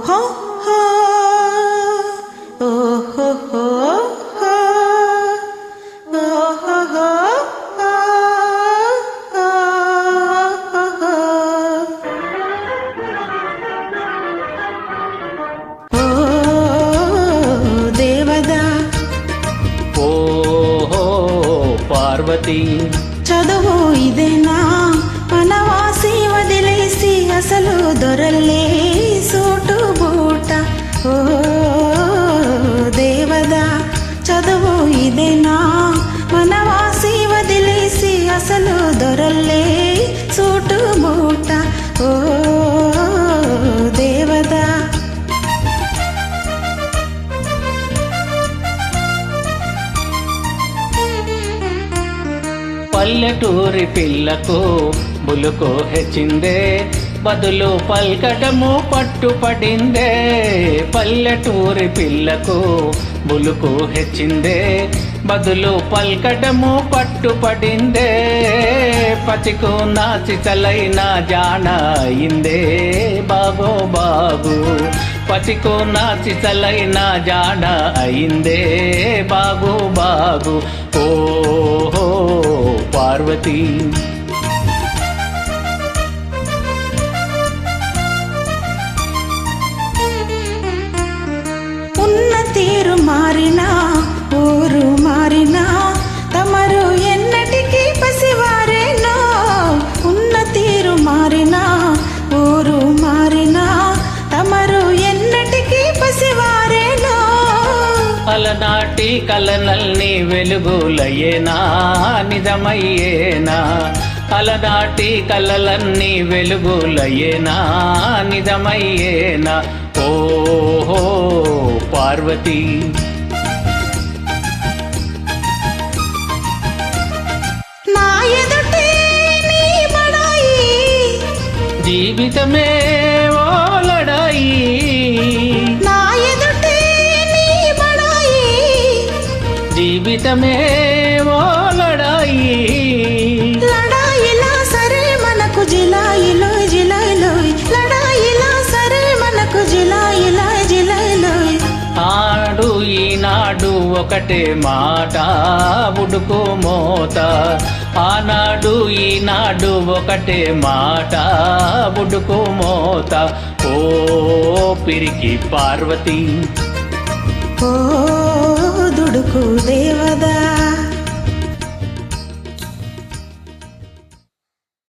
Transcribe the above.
హో హో ఓ హో హో హో ఓ హో హో ఓ దేవదా ఓహో పార్వతి చదువు ఇదేనా వనవాసి వదిలేసి అసలు దొరలే సూటు బూట ఓ దేవదా చదువు ఇదేనా వనవాసి వదిలేసి అసలు దొరలే సూటు బూట ఓ దేవదా పల్లెటూరి పిల్లకు బులుకు హెచ్చిందే బదులు పల్కటము పట్టుపడిందే పల్లెటూరి పిల్లకు బులుకు హెచ్చిందే బదులు పల్కటము పట్టుపడిందే పతికు నాచి చలైన జాణ అయిందే బాగో బాగు పతికు నాచి చలైన జాణ అయిందే బాగు బాగు ఓహో పార్వతి ఉన్న తీరు మారినా ఊరు మారినా తమరు ఎన్నటికీ పసివారేనో ఉన్న తీరు మారినా ఊరు మారినా తమరు ఎన్నటికీ పసివారేనో అలనాటి కలనల్ని వెలుగులయ్యేనా నిజమయ్యేనా అలనాటి కలలన్నీ వెలుగులయ్యేనా నిజమయ్యేనా ఓహో పార్వతి నా ఎదుటే నీ బడాయి జీవితమే ఓ లడాయి నా ఎదుటే నీ బడాయి జీవితమే ఓ లడాయి లడాయిలా సరే మనకు జిలాయిలో జిలాయిలో లడాయిలా సరే మనకు జిలాయిలా జిలాయిలో ఆడు ఈనాడు ఒకటే మాట ఉడుకు మోత ఆనాడు ఈనాడు ఒకటే మాట ఉడుకు మోత ఓ పిరికి పార్వతి ఓ దుడుకు దేవదా